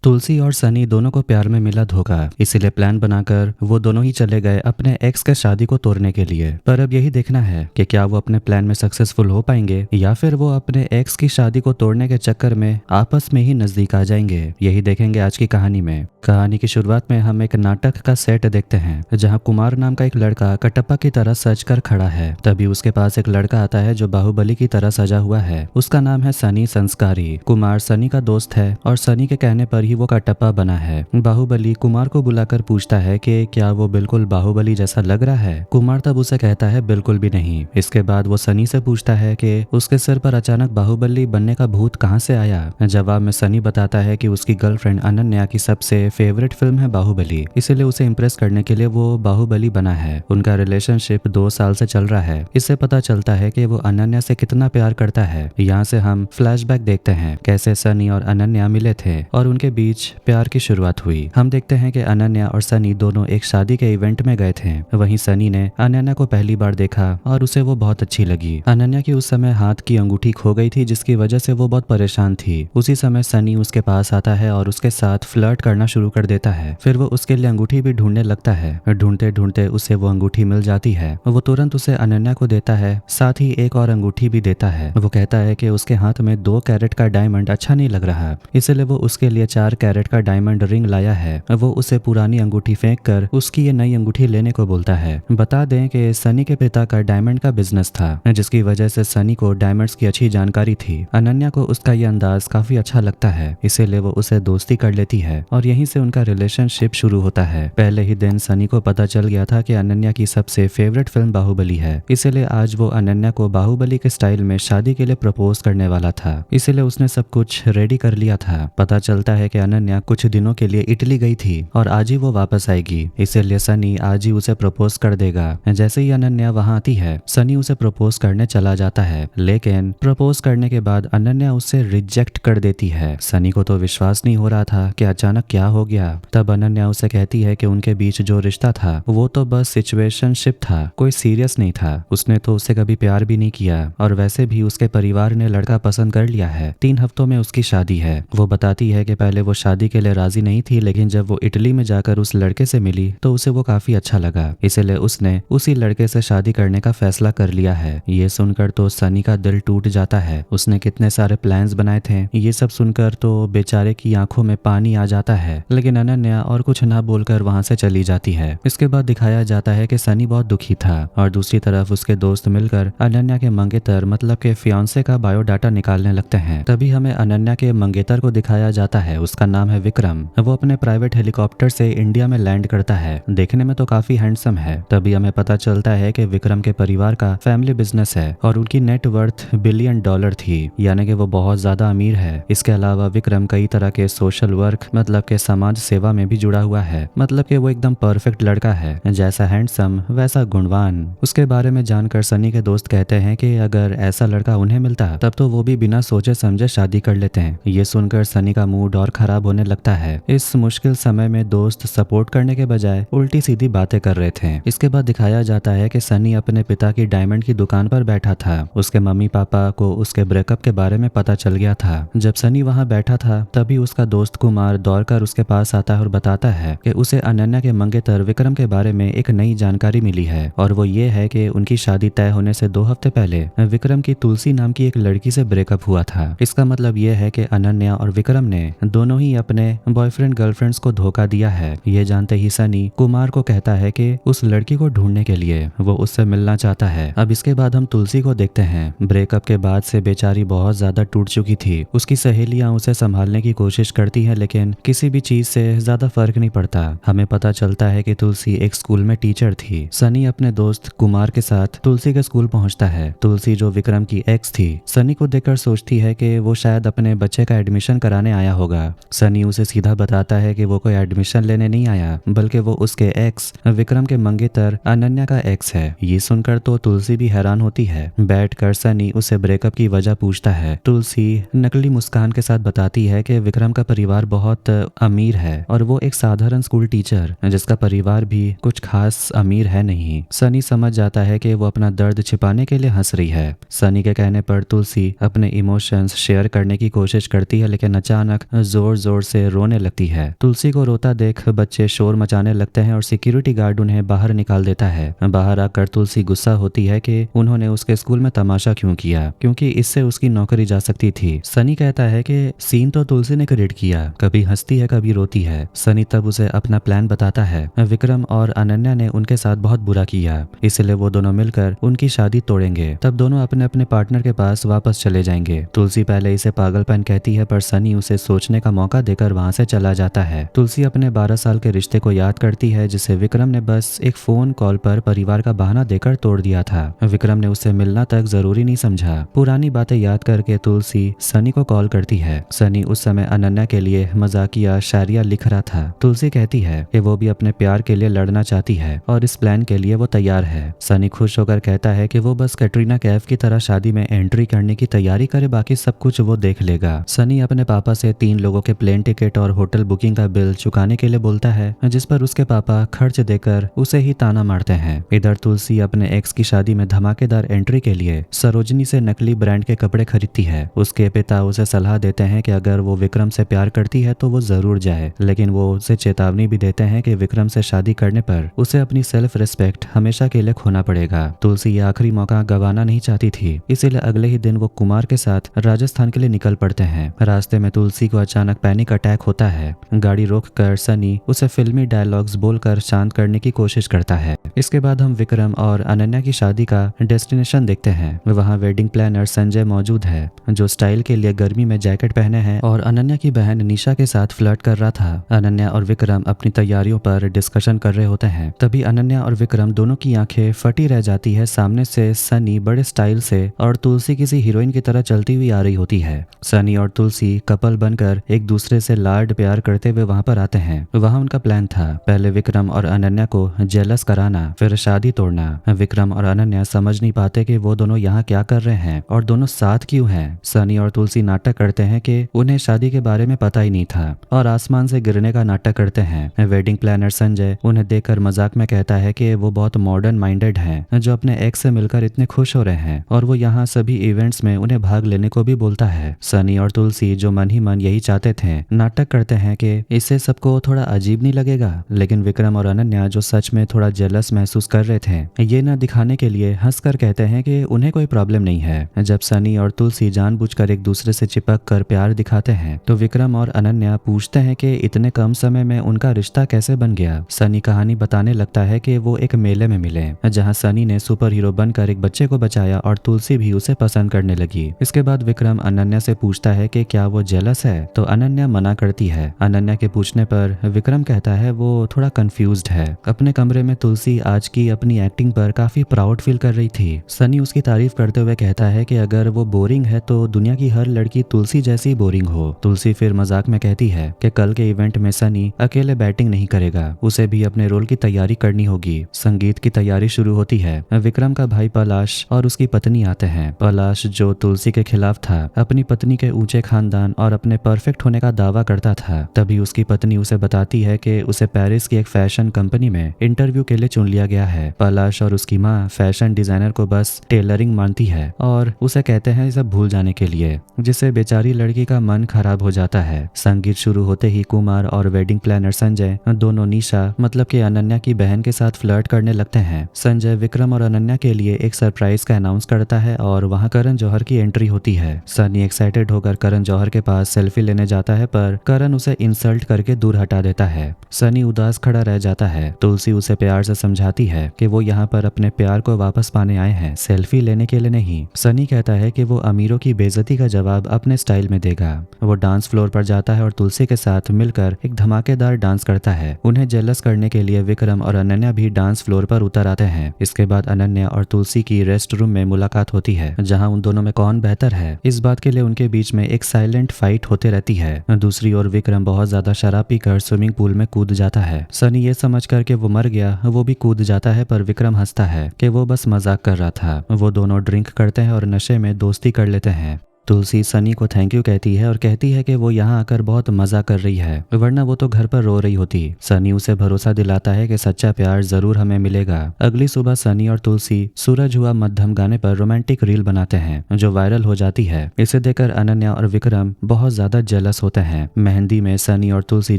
तुलसी और सनी दोनों को प्यार में मिला धोखा, इसीलिए प्लान बनाकर वो दोनों ही चले गए अपने एक्स के शादी को तोड़ने के लिए। पर अब यही देखना है कि क्या वो अपने प्लान में सक्सेसफुल हो पाएंगे या फिर वो अपने एक्स की शादी को तोड़ने के चक्कर में आपस में ही नजदीक आ जाएंगे। यही देखेंगे आज की कहानी में। कहानी की शुरुआत में हम एक नाटक का सेट देखते हैं जहाँ कुमार नाम का एक लड़का कटप्पा की तरह सज कर खड़ा है। तभी उसके पास एक लड़का आता है जो बाहुबली की तरह सजा हुआ है। उसका नाम है सनी संस्कारी। कुमार सनी का दोस्त है और सनी के कहने पर ही वो कटप्पा बना है। बाहुबली कुमार को बुलाकर पूछता है कि क्या वो बिल्कुल बाहुबली जैसा लग रहा है। कुमार तब उसे कहता है बिल्कुल भी नहीं। इसके बाद वो सनी से पूछता है कि उसके सिर पर अचानक बाहुबली बनने का भूत कहाँ से आया। जवाब में सनी बताता है कि उसकी गर्लफ्रेंड अनन्या की सबसे फेवरेट फिल्म है बाहुबली, इसीलिए उसे इम्प्रेस करने के लिए वो बाहुबली बना है। उनका रिलेशनशिप 2 साल से चल रहा है। इससे पता चलता है कि वो अनन्या से कितना प्यार करता है। यहाँ से हम फ्लैशबैक देखते हैं कैसे सनी और अनन्या मिले थे और उनके बीच प्यार की शुरुआत हुई। हम देखते हैं कि अनन्या और सनी दोनों एक शादी के इवेंट में गए थे। वहीं सनी ने अनन्या को पहली बार देखा और उसे वो बहुत अच्छी लगी। अनन्या की उस समय हाथ की अंगूठी खो गई थी जिसकी वजह से वो बहुत परेशान थी। उसी समय सनी उसके पास आता है और उसके साथ फ्लर्ट करना शुरू कर देता है। फिर वो उसके लिए अंगूठी भी ढूंढने लगता है। ढूंढते ढूंढते उसे वो अंगूठी मिल जाती है। वो तुरंत उसे अनन्या को देता है, साथ ही एक और अंगूठी भी देता है। वो कहता है कि उसके हाथ में 2 कैरेट का डायमंड अच्छा नहीं लग रहा, इसलिए वो उसके लिए 4 कैरेट का डायमंड रिंग लाया है। वो उसे पुरानी अंगूठी फेंक कर उसकी ये नई अंगूठी लेने को बोलता है। बता दें कि सनी के पिता का डायमंड का बिजनेस था, जिसकी वजह से सनी को डायमंड्स की अच्छी जानकारी थी। अनन्या को उसका ये अंदाज काफी अच्छा लगता है, इसीलिए वो उसे दोस्ती कर लेती है और यहीं से उनका रिलेशनशिप शुरू होता है। पहले ही दिन सनी को पता चल गया था कि अनन्या की सबसे फेवरेट फिल्म बाहुबली है, इसीलिए आज वो अनन्या को बाहुबली के स्टाइल में शादी के लिए प्रपोज करने वाला था। इसीलिए उसने सब कुछ रेडी कर लिया था। पता चलता है कि अनन्या कुछ दिनों के लिए इटली गई थी और आज ही वो वापस आएगी, इसीलिए सनी आज ही उसे प्रपोज कर देगा। जैसे ही अनन्या वहां आती है, सनी उसे प्रपोज करने चला जाता है, लेकिन प्रपोज करने के बाद अनन्या उसे रिजेक्ट कर देती है। सनी को तो विश्वास नहीं हो रहा था कि अचानक क्या हो गया। तब अनन्या उसे कहती है कि उनके बीच जो रिश्ता था वो तो बस सिचुएशनशिप था, कोई सीरियस नहीं था। उसने तो उसे कभी प्यार भी नहीं किया और वैसे भी उसके परिवार ने लड़का पसंद कर लिया है। 3 हफ्तों में उसकी शादी है। वो बताती है कि पहले वो शादी के लिए राजी नहीं थी, लेकिन जब वो इटली में जाकर उस लड़के से मिली तो उसे वो काफी अच्छा लगा, इसलिए उसने उसी लड़के से शादी करने का फैसला कर लिया है। ये सुनकर तो सनी का दिल टूट जाता है। उसने कितने सारे प्लान्स बनाए थे। ये सब सुनकर तो बेचारे की आंखों में पानी आ जाता है, लेकिन अनन्या और कुछ ना बोलकर वहां से चली जाती है। इसके बाद दिखाया जाता है कि सनी बहुत दुखी था और दूसरी तरफ उसके दोस्त मिलकर अनन्या के मंगेतर मतलब के फियांसे का बायोडाटा निकालने लगते हैं। तभी हमें अनन्या के मंगेतर को दिखाया जाता है। उसका नाम है विक्रम। वो अपने प्राइवेट हेलीकॉप्टर से इंडिया में लैंड करता है। देखने में तो काफी हैंडसम है। तभी हमें पता चलता है कि विक्रम के परिवार का फैमिली बिजनेस है और उनकी नेट वर्थ $1 बिलियन थी, यानी कि वो बहुत ज्यादा अमीर है। इसके अलावा विक्रम कई तरह के सोशल वर्क मतलब के समाज सेवा में भी जुड़ा हुआ है। मतलब कि वो एकदम परफेक्ट लड़का है, जैसा हैंडसम वैसा गुणवान। उसके बारे में जानकर सनी के दोस्त कहते हैं कि अगर ऐसा लड़का उन्हें मिलता तब तो वो भी बिना सोचे समझे शादी कर लेते हैं। ये सुनकर सनी का मूड और खराब होने लगता है। इस मुश्किल समय में दोस्त सपोर्ट करने के बजाय उल्टी सीधी बातें कर रहे थे। इसके बाद दिखाया जाता है कि सनी अपने पिता की डायमंड की दुकान पर बैठा था। उसके मम्मी पापा को उसके ब्रेकअप के बारे में पता चल गया था। जब सनी वहां बैठा था तभी उसका दोस्त कुमार दौड़कर उसके पास आता है और बताता है कि उसे अनन्या के मंगेतर विक्रम के बारे में एक नई जानकारी मिली है और वो ये है कि उनकी शादी तय होने से 2 हफ्ते पहले विक्रम की तुलसी नाम की एक लड़की से ब्रेकअप हुआ था। इसका मतलब ये है कि अनन्या और विक्रम ने दोनों ही अपने बॉयफ्रेंड गर्लफ्रेंड्स को धोखा दिया है। ये जानते ही सनी कुमार को कहता है कि उस लड़की को ढूंढने के लिए वो उससे मिलना चाहता है। अब इसके बाद हम तुलसी को देखते हैं। ब्रेकअप के बाद से बेचारी बहुत ज्यादा टूट चुकी थी। उसकी सहेलियां उसे संभालने की कोशिश करती हैं, लेकिन किसी भी चीज से ज्यादा फर्क नहीं पड़ता। हमें पता चलता है कि तुलसी एक स्कूल में टीचर थी। सनी अपने दोस्त कुमार के साथ तुलसी के स्कूल पहुंचता है। तुलसी जो विक्रम की एक्स थी, सनी को देखकर सोचती है कि वो शायद अपने बच्चे का एडमिशन कराने आया होगा। सनी उसे सीधा बताता है कि वो कोई एडमिशन लेने नहीं आया, बल्कि वो उसके एक्स विक्रम के मंगेतर अनन्या का एक्स है। ये सुनकर तो तुलसी भी हैरान होती है। बैठकर सनी उसे ब्रेकअप की वजह पूछता है। तुलसी नकली मुस्कान के साथ बताती है कि विक्रम का परिवार बहुत अमीर है और वो एक साधारण स्कूल टीचर जिसका परिवार भी कुछ खास अमीर है नहीं। सनी समझ जाता है कि वो अपना दर्द छिपाने के लिए हंस रही है। सनी के कहने पर तुलसी अपने इमोशंस शेयर करने की कोशिश करती है, लेकिन अचानक जोर जोर जोर से रोने लगती है। तुलसी को रोता देख बच्चे शोर मचाने लगते हैं और सिक्योरिटी गार्ड उन्हें बाहर निकाल देता है। बाहर आकर तुलसी गुस्सा होती है कि उन्होंने उसके स्कूल में तमाशा क्यों किया, क्योंकि इससे उसकी नौकरी जा सकती थी। सनी कहता है कि सीन तो तुलसी ने क्रिएट किया, कभी हंसती है कभी रोती है। सनी तब उसे अपना प्लान बताता है। विक्रम और अनन्या ने उनके साथ बहुत बुरा किया, इसलिए वो दोनों मिलकर उनकी शादी तोड़ेंगे। तब दोनों अपने अपने पार्टनर के पास वापस चले जाएंगे। तुलसी पहले इसे पागलपन कहती है, पर सनी उसे सोचने का मौका देकर वहां से चला जाता है। तुलसी अपने 12 साल के रिश्ते को याद करती है, जिसे विक्रम ने बस एक फोन कॉल पर परिवार का बहाना देकर तोड़ दिया था। विक्रम ने उससे मिलना तक जरूरी नहीं समझा। पुरानी बातें याद करके तुलसी सनी को कॉल करती है। सनी उस समय अनन्या के लिए मजाकिया शायरिया लिख रहा था। तुलसी कहती है कि वो भी अपने प्यार के लिए लड़ना चाहती है और इस प्लान के लिए वो तैयार है। सनी खुश होकर कहता है कि वो बस कैटरीना कैफ की तरह शादी में एंट्री करने की तैयारी करे, बाकी सब कुछ वो देख लेगा। सनी अपने पापा से 3 लोगों के प्लेन टिकट और होटल बुकिंग का बिल चुकाने के लिए बोलता है, जिस पर उसके पापा खर्च देकर उसे ही ताना मारते हैं। इधर तुलसी अपने एक्स की शादी में धमाकेदार एंट्री के लिए सरोजनी से नकली ब्रांड के कपड़े खरीदती है। उसके पिता उसे सलाह देते हैं कि अगर वो विक्रम से प्यार करती है तो वो जरूर जाए, लेकिन वो उसे चेतावनी भी देते हैं कि विक्रम से शादी करने पर उसे अपनी सेल्फ रिस्पेक्ट हमेशा के लिए खोना पड़ेगा। तुलसी ये आखिरी मौका गंवाना नहीं चाहती थी, इसीलिए अगले ही दिन वो कुमार के साथ राजस्थान के लिए निकल पड़ते हैं। रास्ते में तुलसी को अचानक पैनिक अटैक होता है। गाड़ी रोककर सनी उसे फिल्मी डायलॉग्स बोलकर शांत करने की कोशिश करता है। इसके बाद हम विक्रम और अनन्या की शादी का डेस्टिनेशन देखते हैं। वहाँ वेडिंग प्लानर संजय मौजूद है, जो स्टाइल के लिए गर्मी में जैकेट पहने हैं और अनन्या की बहन निशा के साथ फ्लर्ट कर रहा था। अनन्या और विक्रम अपनी तैयारियों पर डिस्कशन कर रहे होते हैं। तभी अनन्या और विक्रम दोनों की आंखें फटी रह जाती है। सामने से सनी बड़े स्टाइल से और तुलसी किसी हीरोइन की तरह चलती हुई आ रही होती है। सनी और तुलसी कपल बनकर एक दूसरे से लाड प्यार करते हुए वहां पर आते हैं। वहां उनका प्लान था, पहले विक्रम और अनन्या को जेलस कराना, फिर शादी तोड़ना। विक्रम और अनन्या समझ नहीं पाते कि वो दोनों यहाँ क्या कर रहे हैं और दोनों साथ क्यों हैं। सनी और तुलसी नाटक करते हैं कि उन्हें शादी के बारे में पता ही नहीं था और आसमान से गिरने का नाटक करते हैं। वेडिंग प्लानर संजय उन्हें देखकर मजाक में कहता है कि वो बहुत मॉडर्न माइंडेड हैं, जो अपने एक्स से मिलकर इतने खुश हो रहे हैं और वो यहाँ सभी इवेंट्स में उन्हें भाग लेने को भी बोलता है। सनी और तुलसी जो मन ही मन यही चाहते थे, नाटक करते हैं कि इससे सबको थोड़ा अजीब नहीं लगेगा, लेकिन विक्रम और अनन्या जो सच में थोड़ा जेलस महसूस कर रहे थे, ये न दिखाने के लिए हंसकर कहते हैं कि उन्हें कोई प्रॉब्लम नहीं है। जब सनी और तुलसी जानबूझकर एक दूसरे से चिपक कर प्यार दिखाते हैं तो विक्रम और अनन्या पूछते हैं कि इतने कम समय में उनका रिश्ता कैसे बन गया। सनी कहानी बताने लगता है कि वो एक मेले में मिले, जहां सनी ने सुपर हीरो बनकर एक बच्चे को बचाया और तुलसी भी उसे पसंद करने लगी। इसके बाद विक्रम अनन्या से पूछता है कि क्या वो जेलस है, तो अनन्या मना करती है। अनन्या के पूछने पर विक्रम कहता है वो थोड़ा कंफ्यूज्ड है। अपने कमरे में तुलसी आज की अपनी एक्टिंग पर काफी प्राउड फील कर रही थी। सनी उसकी तारीफ करते हुए कहता है कि अगर वो बोरिंग है तो दुनिया की हर लड़की तुलसी जैसी बोरिंग हो। तुलसी फिर मजाक में कहती है कि कल के इवेंट में सनी अकेले बैटिंग नहीं करेगा, उसे भी अपने रोल की तैयारी करनी होगी। संगीत की तैयारी शुरू होती है। विक्रम का भाई पलाश और उसकी पत्नी आते हैं। पलाश जो तुलसी के खिलाफ था, अपनी पत्नी के ऊंचे खानदान और अपने परफेक्ट होने का दावा करता था। तभी उसकी पत्नी उसे बताती है कि उसे पेरिस की एक फैशन कंपनी में इंटरव्यू के लिए चुन लिया गया है। पलाश और उसकी माँ फैशन डिजाइनर को बस टेलरिंग मानती है और उसे कहते हैं सब भूल जाने के लिए, जिससे बेचारी लड़की का मन खराब हो जाता है। संगीत शुरू होते ही कुमार और वेडिंग प्लानर संजय दोनों निशा मतलब कि अनन्या की बहन के साथ फ्लर्ट करने लगते हैं। संजय विक्रम और अनन्या के लिए एक सरप्राइज का अनाउंस करता है और वहाँ करण जौहर की एंट्री होती है। सनी एक्साइटेड होकर करण जौहर के पास सेल्फी लेने जाता है, पर करण उसे इंसल्ट करके दूर हटा देता है। सनी उदास खड़ा रह जाता है। तुलसी उसे प्यार से समझाती है कि वो यहाँ पर अपने प्यार को वापस पाने आए हैं, सेल्फी लेने के लिए नहीं। सनी कहता है कि वो अमीरों की बेइज्जती का जवाब अपने स्टाइल में देगा। वो डांस फ्लोर पर जाता है और तुलसी के साथ मिलकर एक धमाकेदार डांस करता है। उन्हें जेलस करने के लिए विक्रम और अनन्या भी डांस फ्लोर पर उतर आते हैं। इसके बाद अनन्या और तुलसी की रेस्ट रूम में मुलाकात होती है, जहां उन दोनों में कौन बेहतर है, इस बात के लिए उनके बीच में एक साइलेंट फाइट होते रहती है। दूसरी ओर विक्रम बहुत ज्यादा शराब पीकर स्विमिंग पूल में कूद जाता है। सनी ये समझ कर के वो मर गया, वो भी कूद जाता है, पर विक्रम हंसता है कि वो बस मजाक कर रहा था। वो दोनों ड्रिंक करते हैं और नशे में दोस्ती कर लेते हैं। तुलसी सनी को थैंक यू कहती है और कहती है कि वो यहाँ आकर बहुत मजा कर रही है, वरना वो तो घर पर रो रही होती। सनी उसे भरोसा दिलाता है कि सच्चा प्यार जरूर हमें मिलेगा। अगली सुबह सनी और तुलसी सूरज हुआ मध्यम गाने पर रोमांटिक रील बनाते हैं जो वायरल हो जाती है। इसे देखकर अनन्या और विक्रम बहुत ज्यादा जेलस होते हैं। मेहंदी में सनी और तुलसी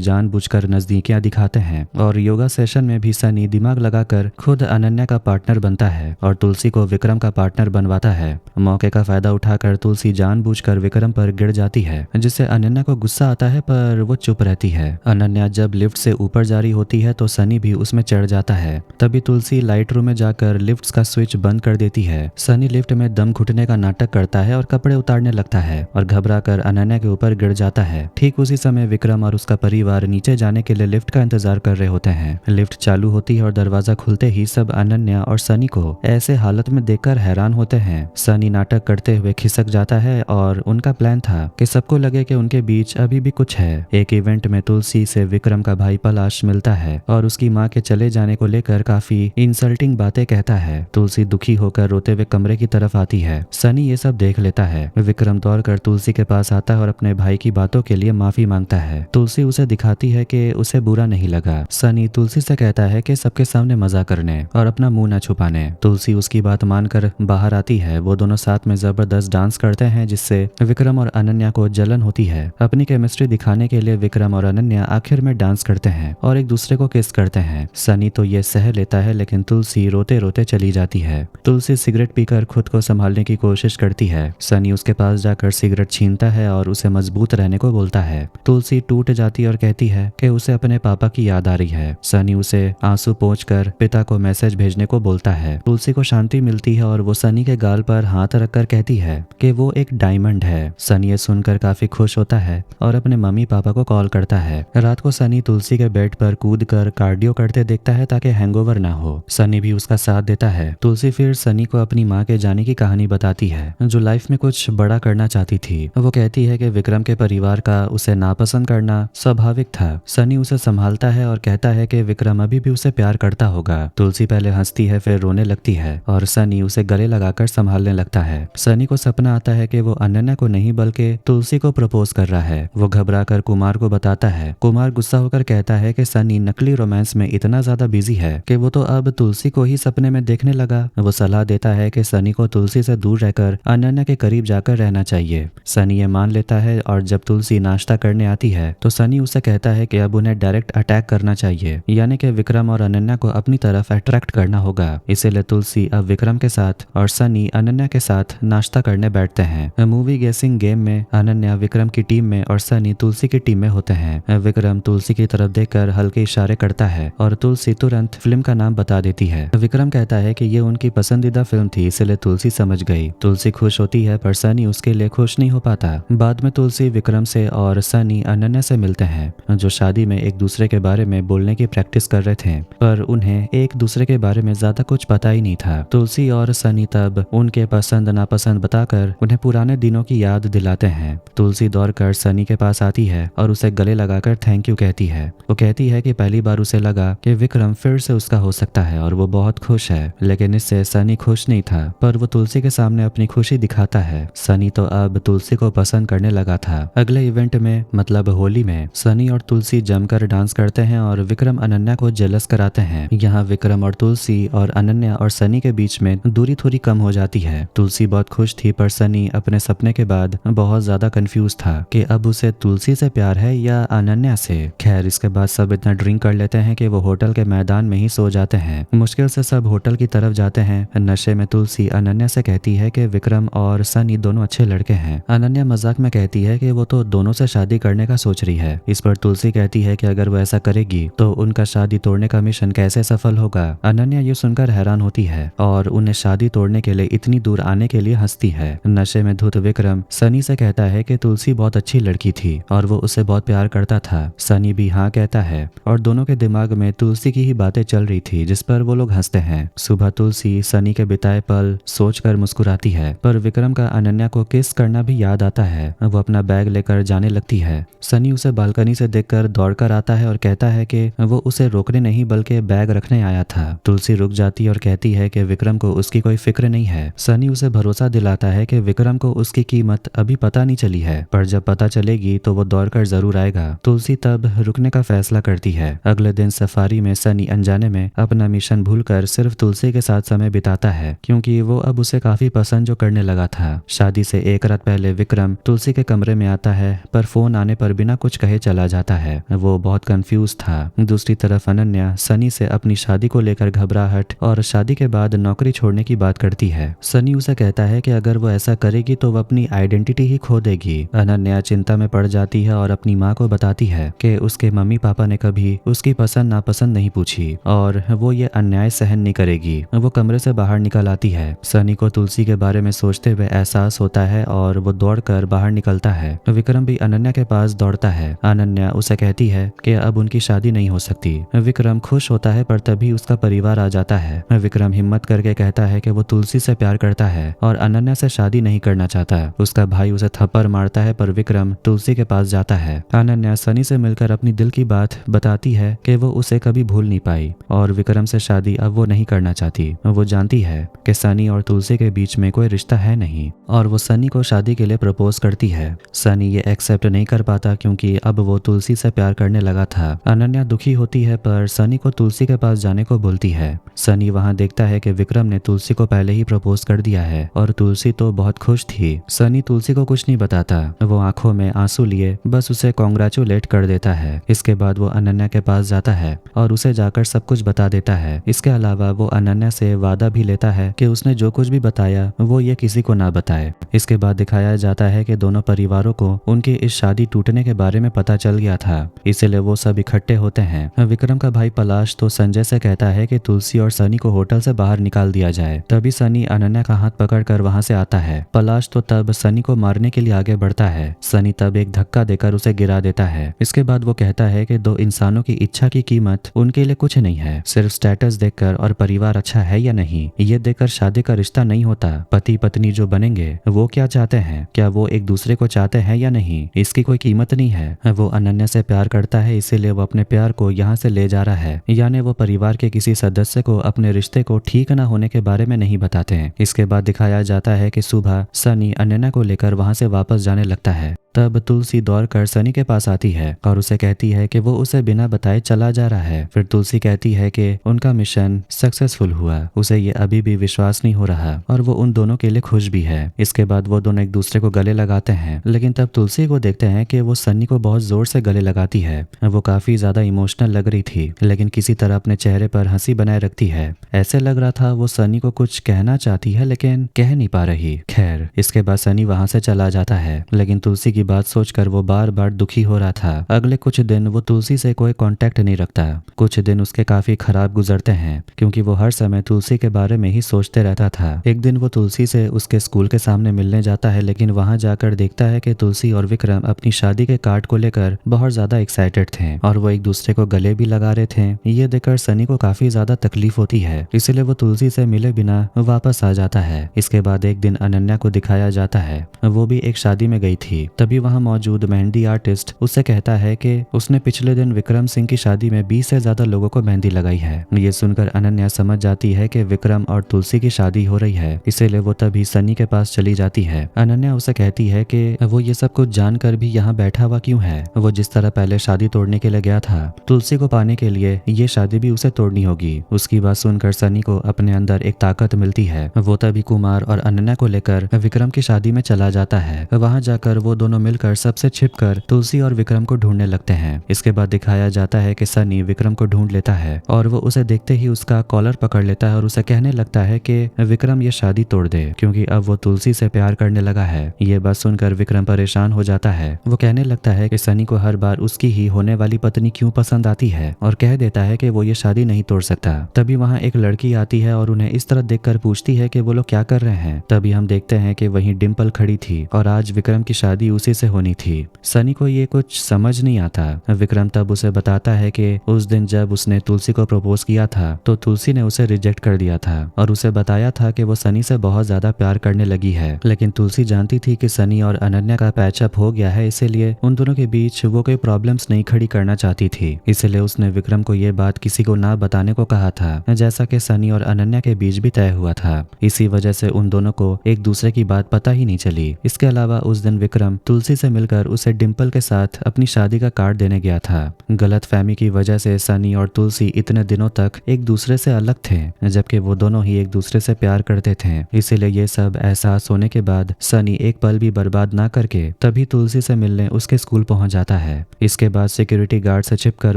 जानबूझकर नजदीकियां दिखाते हैं और योगा सेशन में भी सनी दिमाग लगाकर खुद अनन्या का पार्टनर बनता है और तुलसी को विक्रम का पार्टनर बनवाता है। मौके का फायदा उठाकर तुलसी जानबूझकर विक्रम पर गिर जाती है, जिससे अनन्या को गुस्सा आता है पर वो चुप रहती है। अनन्या जब लिफ्ट से ऊपर जा रही होती है तो सनी भी उसमें चढ़ जाता है। तभी तुलसी लाइट रूम में जाकर लिफ्ट का स्विच बंद कर देती है। सनी लिफ्ट में दम घुटने का नाटक करता है और कपड़े उतारने लगता है और घबराकर अनन्या के ऊपर गिर जाता है। ठीक उसी समय विक्रम और उसका परिवार नीचे जाने के लिए लिफ्ट का इंतजार कर रहे होते हैं। लिफ्ट चालू होती है और दरवाजा खुलते ही सब अनन्या और सनी को ऐसे हालत में देखकर हैरान होते हैं। सनी नाटक करते हुए खिसक जाता है और उनका प्लान था कि सबको लगे कि उनके बीच अभी भी कुछ है। एक इवेंट में तुलसी से विक्रम का भाई पलाश मिलता है और उसकी माँ के चले जाने को लेकर काफी इंसल्टिंग बातें कहता है। तुलसी दुखी होकर रोते हुए कमरे की तरफ आती है। सनी ये सब देख लेता है। विक्रम दौड़कर तुलसी के पास आता है और अपने भाई की बातों के लिए माफी मांगता है। तुलसी उसे दिखाती है कि उसे बुरा नहीं लगा। सनी तुलसी से कहता है कि सबके सामने मजा करने और अपना मुंह न छुपाने। तुलसी उसकी बात मानकर बाहर आती है। वो दोनों साथ में जबरदस्त डांस करते हैं जिससे विक्रम और अनन्या को जलन होती है। अपनी केमिस्ट्री दिखाने के लिए विक्रम और अनन्या आखिर में डांस करते हैं और एक दूसरे को किस करते हैं। सनी तो ये सह लेता है लेकिन तुलसी रोते रोते चली जाती है। तुलसी सिगरेट पीकर खुद को संभालने की कोशिश करती है। सनी उसके पास जाकर सिगरेट छीनता है और उसे मजबूत रहने को बोलता है। तुलसी टूट जाती और कहती है कि उसे अपने पापा की याद आ रही है। सनी उसे आंसू पोंछकर पिता को मैसेज भेजने को बोलता है। तुलसी को शांति मिलती है और वो सनी के गाल पर हाथ रखकर कहती है कि वो एक डायमंड है। सनी ये सुनकर काफी खुश होता है और अपने मम्मी पापा को कॉल करता है। रात को सनी तुलसी के बेड पर कूदकर कार्डियो करते देखता है ताकि हैंगओवर ना हो। सनी भी उसका साथ देता है। तुलसी फिर सनी को अपनी माँ के जाने की कहानी बताती है जो लाइफ में कुछ बड़ा करना चाहती थी। वो कहती है कि विक्रम के परिवार का उसे नापसंद करना स्वाभाविक था। सनी उसे संभालता है और कहता है कि विक्रम अभी भी उसे प्यार करता होगा। तुलसी पहले हंसती है फिर रोने लगती है और सनी उसे गले लगाकर संभालने लगता है। सनी को सपना आता है कि वो अनन्या को नहीं बल्कि तुलसी को प्रपोज कर रहा है। वो घबराकर कुमार को बताता है। कुमार गुस्सा होकर कहता है कि सनी नकली रोमांस में इतना ज्यादा बिजी है कि वो तो अब तुलसी को ही सपने में देखने लगा। वो सलाह देता है कि सनी को तुलसी से दूर रहकर अनन्या के करीब जाकर रहना चाहिए। सनी ये मान लेता है और जब तुलसी नाश्ता करने आती है तो सनी उसे कहता है कि अब उन्हें डायरेक्ट अटैक करना चाहिए, यानी कि विक्रम और अनन्या को अपनी तरफ अट्रैक्ट करना होगा। इसीलिए तुलसी अब विक्रम के साथ और सनी अनन्या के साथ नाश्ता करने बैठते हैं। मूवी गेसिंग गेम में अनन्या विक्रम की टीम में और सनी तुलसी की टीम में होते हैं। विक्रम तुलसी की तरफ देखकर हल्के इशारे करता है और तुलसी तुरंत फिल्म का नाम बता देती है। विक्रम कहता है कि ये उनकी पसंदीदा फिल्म थी, इसलिए तुलसी समझ गई। तुलसी खुश होती है पर सनी उसके लिए खुश नहीं हो पाता। बाद में तुलसी विक्रम से और सनी अनन्या से मिलते हैं जो शादी में एक दूसरे के बारे में बोलने की प्रैक्टिस कर रहे थे, पर उन्हें एक दूसरे के बारे में ज्यादा कुछ पता ही नहीं था। तुलसी और सनी तब उनके पसंद नापसंद बताकर उन्हें पुराने दिनों की याद दिलाते हैं। तुलसी दौड़कर सनी के पास आती है और उसे गले लगाकर थैंक यू कहती है। वो कहती है कि पहली बार उसे लगा कि विक्रम फिर से उसका हो सकता है और वो बहुत खुश है, लेकिन इससे सनी खुश नहीं था। पर वो तुलसी के सामने अपनी खुशी दिखाता है। सनी तो अब तुलसी को पसंद करने लगा था। अगले इवेंट में मतलब होली में सनी और तुलसी जमकर डांस करते हैं और विक्रम अनन्या को जेलस कराते हैं। यहाँ विक्रम और तुलसी और अनन्या और सनी के बीच में दूरी थोड़ी कम हो जाती है। तुलसी बहुत खुश थी पर सनी अपने सपने के बाद बहुत ज्यादा कंफ्यूज था कि अब उसे तुलसी से प्यार है या अनन्या से। खैर इसके बाद सब इतना ड्रिंक कर लेते हैं कि वो होटल के मैदान में ही सो जाते हैं। मुश्किल से सब होटल की तरफ जाते हैं। नशे में तुलसी अनन्या से कहती है कि विक्रम और सनी दोनों अच्छे लड़के हैं। अनन्या मजाक में कहती है कि वो तो दोनों से शादी करने का सोच रही है। इस पर तुलसी कहती है कि अगर वो ऐसा करेगी तो उनका शादी तोड़ने का मिशन कैसे सफल होगा। अनन्या ये सुनकर हैरान होती है और उन्हें शादी तोड़ने के लिए इतनी दूर आने के लिए हंसती है। नशे में धुत विक्रम सनी से कहता है कि तुलसी बहुत अच्छी लड़की थी और वो उसे बहुत प्यार करता था। सनी भी हाँ कहता है और दोनों के दिमाग में तुलसी की ही बातें चल रही थी, जिस पर वो लोग हंसते हैं। सुबह तुलसी सनी के बिताए पल सोचकर मुस्कुराती है, पर विक्रम का अनन्या को किस करना भी याद आता है। वो अपना बैग लेकर जाने लगती है। सनी उसे बालकनी से देखकर दौड़कर आता है और कहता है कि वो उसे रोकने नहीं बल्कि बैग रखने आया था। तुलसी रुक जाती और कहती है कि विक्रम को उसकी कोई फिक्र नहीं है। सनी उसे भरोसा दिलाता है कि विक्रम को उसकी कीमत अभी पता नहीं चली है, पर जब पता चलेगी तो वो दौड़कर जरूर आएगा। तुलसी तब रुकने का फैसला करती है। अगले दिन सफारी में सनी अनजाने में अपना मिशन भूलकर सिर्फ तुलसी के साथ समय बिताता है, क्योंकि वो अब उसे काफी पसंद जो करने लगा था। शादी से एक रात पहले विक्रम तुलसी के कमरे में आता है, पर फोन आने पर बिना कुछ कहे चला जाता है। वो बहुत कंफ्यूज था। दूसरी तरफ अनन्या सनी से अपनी शादी को लेकर घबराहट और शादी के बाद नौकरी छोड़ने की बात करती है। सनी उसे कहता है कि अगर वो ऐसा करेगी तो वो अपनी आइडेंटिटी ही खो देगी। अनन्या चिंता में पड़ जाती है और अपनी माँ को बताती है कि उसके मम्मी पापा ने कभी उसकी पसंद नापसंद नहीं पूछी और वो ये अन्याय सहन नहीं करेगी। वो कमरे से बाहर निकल आती है। सनी को तुलसी के बारे में सोचते हुए एहसास होता है और वो दौड़कर बाहर निकलता है। विक्रम भी अनन्या के पास दौड़ता है। अनन्या उसे कहती है कि अब उनकी शादी नहीं हो सकती। विक्रम खुश होता है, पर तभी उसका परिवार आ जाता है। विक्रम हिम्मत करके कहता है कि वो तुलसी से प्यार करता है और अनन्या से शादी नहीं करना चाहता। उसका भाई उसे थप्पड़ मारता है, पर विक्रम तुलसी के पास जाता है। अनन्या सनी से मिलकर अपनी दिल की बात बताती है कि वो उसे कभी भूल नहीं पाई और विक्रम से शादी अब वो नहीं करना चाहती। वो जानती है कि सनी और तुलसी के बीच में कोई रिश्ता है नहीं और वो सनी को शादी के लिए प्रपोज करती है। सनी ये एक्सेप्ट नहीं कर पाता, क्योंकि अब वो तुलसी से प्यार करने लगा था। अनन्या दुखी होती है, पर सनी को तुलसी के पास जाने को बोलती है। सनी वहां देखता है कि विक्रम ने तुलसी को पहले ही प्रपोज कर दिया है और तुलसी तो बहुत खुश थी। सनी तुलसी को कुछ नहीं बताता। वो आंखों में आंसू लिए बस उसे कॉन्ग्रेचुलेट कर देता है। इसके बाद वो अनन्या के पास जाता है और उसे जाकर सब कुछ बता देता है। इसके अलावा वो अनन्या से वादा भी लेता है कि उसने जो कुछ भी बताया वो ये किसी को ना बताए। इसके बाद दिखाया जाता है कि दोनों परिवारों को उनकी इस शादी टूटने के बारे में पता चल गया था, इसलिए वो सब इकट्ठे होते हैं। विक्रम का भाई पलाश तो संजय से कहता है कि तुलसी और सनी को होटल से बाहर निकाल दिया जाए। तभी सनी अनन्या का हाथ पकड़कर वहां से आता है। पलाश तो तब सनी को मारने के लिए आगे बढ़ता है। सनी तब एक धक्का देकर उसे गिरा देता है। इसके बाद वो कहता है कि दो इंसानों की इच्छा की कीमत उनके लिए कुछ नहीं है, सिर्फ स्टेटस देखकर और परिवार अच्छा है या नहीं ये देखकर शादी का रिश्ता नहीं होता। पति पत्नी जो बनेंगे वो क्या चाहते हैं, क्या वो एक दूसरे को चाहते हैं या नहीं, इसकी कोई कीमत नहीं है। वो अनन्या से प्यार करता है, इसीलिए वो अपने प्यार को यहाँ से ले जा रहा है। यानी वो परिवार के किसी सदस्य को अपने रिश्ते को ठीक न होने के बारे में नहीं बताते हैं। इसके बाद दिखाया जाता है कि सुबह सनी अनन्या को लेकर वहां से वापस जाने लगता है। तब तुलसी दौड़कर सनी के पास आती है और उसे कहती है कि वो उसे बिना बताए चला जा रहा है। फिर तुलसी कहती है कि उनका मिशन सक्सेसफुल हुआ। उसे ये अभी भी विश्वास नहीं हो रहा और वो उन दोनों के लिए खुश भी है। इसके बाद वो दोनों एक दूसरे को गले लगाते हैं, लेकिन तब तुलसी को देखते हैं कि वो सनी को बहुत जोर से गले लगाती है। वो काफी ज्यादा इमोशनल लग रही थी, लेकिन किसी तरह अपने चेहरे पर हंसी बनाए रखती है। ऐसे लग रहा था वो सनी को कुछ कहना चाहती है, लेकिन कह नहीं पा रही। खैर, इसके बाद सनी वहां से चला जाता है, लेकिन तुलसी की बात सोचकर वो बार बार दुखी हो रहा था। अगले कुछ दिन वो तुलसी से कोई कांटेक्ट नहीं रखता। कुछ दिन उसके काफी खराब गुजरते हैं, क्योंकि वो हर समय तुलसी के बारे में ही सोचते रहता था। एक दिन वो तुलसी से उसके स्कूल के सामने मिलने जाता है, लेकिन वहां जाकर देखता है कि तुलसी और विक्रम अपनी शादी के कार्ड को लेकर बहुत ज्यादा एक्साइटेड थे और वो एक दूसरे को गले भी लगा रहे थे। ये देखकर सनी को काफी ज्यादा तकलीफ होती है, इसलिए वो तुलसी से मिले बिना वापस आ जाता है। इसके बाद एक दिन अनन्या को दिखाया जाता है, वो भी एक शादी में गई थी। तभी वहां मौजूद मेहंदी आर्टिस्ट उससे कहता है कि उसने पिछले दिन विक्रम सिंह की शादी में 20 से ज्यादा लोगों को मेहंदी लगाई है। ये सुनकर अनन्या समझ जाती है कि विक्रम और तुलसी की शादी हो रही है, इसीलिए वो तभी सनी के पास चली जाती है। अनन्या उसे कहती है कि वो ये सब कुछ जानकर भी यहाँ बैठा हुआ क्यों है। वो जिस तरह पहले शादी तोड़ने के लिए गया था, तुलसी को पाने के लिए ये शादी भी उसे तोड़नी होगी। उसकी बात सुनकर सनी को अपने अंदर एक ताकत मिलती है। वो तभी कुमार और अनन्या को लेकर विक्रम की शादी में चला जाता है। वहां जाकर वो दोनों मिलकर सबसे छिपकर तुलसी और विक्रम को ढूंढने लगते हैं। इसके बाद दिखाया जाता है कि सनी विक्रम को ढूंढ लेता है और वो उसे देखते ही उसका कॉलर पकड़ लेता है और उसे कहने लगता है कि विक्रम ये शादी तोड़ दे, क्योंकि अब वो तुलसी से प्यार करने लगा है। ये बात सुनकर विक्रम परेशान हो जाता है। वो कहने लगता है कि सनी को हर बार उसकी ही होने वाली पत्नी क्यों पसंद आती है और कह देता है कि वो ये शादी नहीं तोड़ सकता। तभी वहाँ एक लड़की आती है और उन्हें इस तरह देखकर पूछती है कि वो लोग क्या कर रहे हैं। तभी हम देखते हैं कि वहीं डिम्पल खड़ी थी और आज विक्रम की शादी उसी से होनी थी। सनी को ये कुछ समझ नहीं आता। विक्रम तब उसे बताता है कि उस दिन जब उसने तुलसी को प्रपोज किया था तो तुलसी ने उसे रिजेक्ट कर दिया था और उसे बताया था कि वो सनी से बहुत ज्यादा प्यार करने लगी है। लेकिन तुलसी जानती थी कि सनी और अनन्या का पैचअप हो गया है, इसीलिए उन दोनों के बीच वो कोई प्रॉब्लम्स नहीं खड़ी करना चाहती थी। इसलिए उसने विक्रम को ये बात किसी को ना बताने को कहा था, जैसा कि सनी और अनन्या के बीच भी तय हुआ था। इसी वजह से उन दोनों को एक दूसरे की बात बात पता ही नहीं चली। इसके अलावा उस दिन विक्रम तुलसी से मिलकर उसे डिम्पल के साथ अपनी शादी का कार्ड देने गया था। गलतफहमी की वजह से सनी और तुलसी इतने दिनों तक एक दूसरे से अलग थे, जबकि वो दोनों ही एक दूसरे से प्यार करते थे। इसीलिए ये सब एहसास होने के बाद सनी एक पल भी बर्बाद ना करके तभी तुलसी से मिलने उसके स्कूल पहुंच जाता है। इसके बाद सिक्योरिटी गार्ड से छिपकर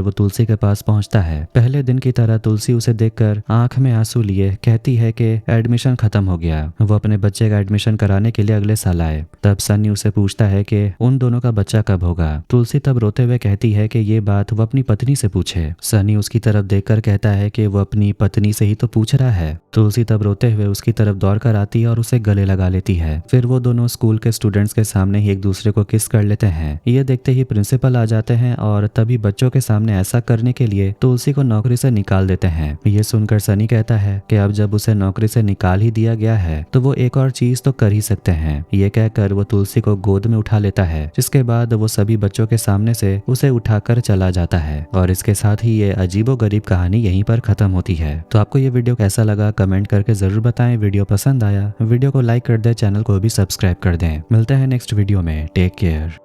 वो तुलसी के पास पहुंचता है। पहले दिन की तरह तुलसी उसे देखकर आंख में आंसू लिए कहती है कि एडमिशन खत्म हो गया, वो अपने बच्चे का एडमिशन कराने के लिए अगले साल आए। तब सनी उसे पूछता है कि उन दोनों का बच्चा कब होगा। तुलसी तब रोते हुए कहती है कि ये बात वो अपनी पत्नी से पूछे। सनी उसकी तरफ देखकर कहता है कि वो अपनी पत्नी से ही तो पूछ रहा है। तुलसी तब रोते हुए उसकी तरफ दौड़ कर आती है और उसे गले लगा लेती है। फिर वो दोनों स्कूल के स्टूडेंट्स के सामने ही एक दूसरे को किस कर लेते हैं। ये देखते ही प्रिंसिपल आ जाते हैं और तभी बच्चों के सामने ऐसा करने के लिए तुलसी को नौकरी से निकाल देते हैं। ये सुनकर सनी कहता है कि अब जब उसे नौकरी से निकाल ही दिया गया है तो वो एक और चीज तो कर ही सकते हैं। ये कहकर वो तुलसी को गोद में उठा लेता है, जिसके बाद वो सभी बच्चों के सामने से उसे उठाकर चला जाता है। और इसके साथ ही ये अजीबोगरीब कहानी यहीं पर खत्म होती है। तो आपको ये वीडियो कैसा लगा कमेंट करके जरूर बताएं। वीडियो पसंद आया वीडियो को लाइक कर दें, चैनल को भी सब्सक्राइब कर दें। मिलते हैं नेक्स्ट वीडियो में। Take care.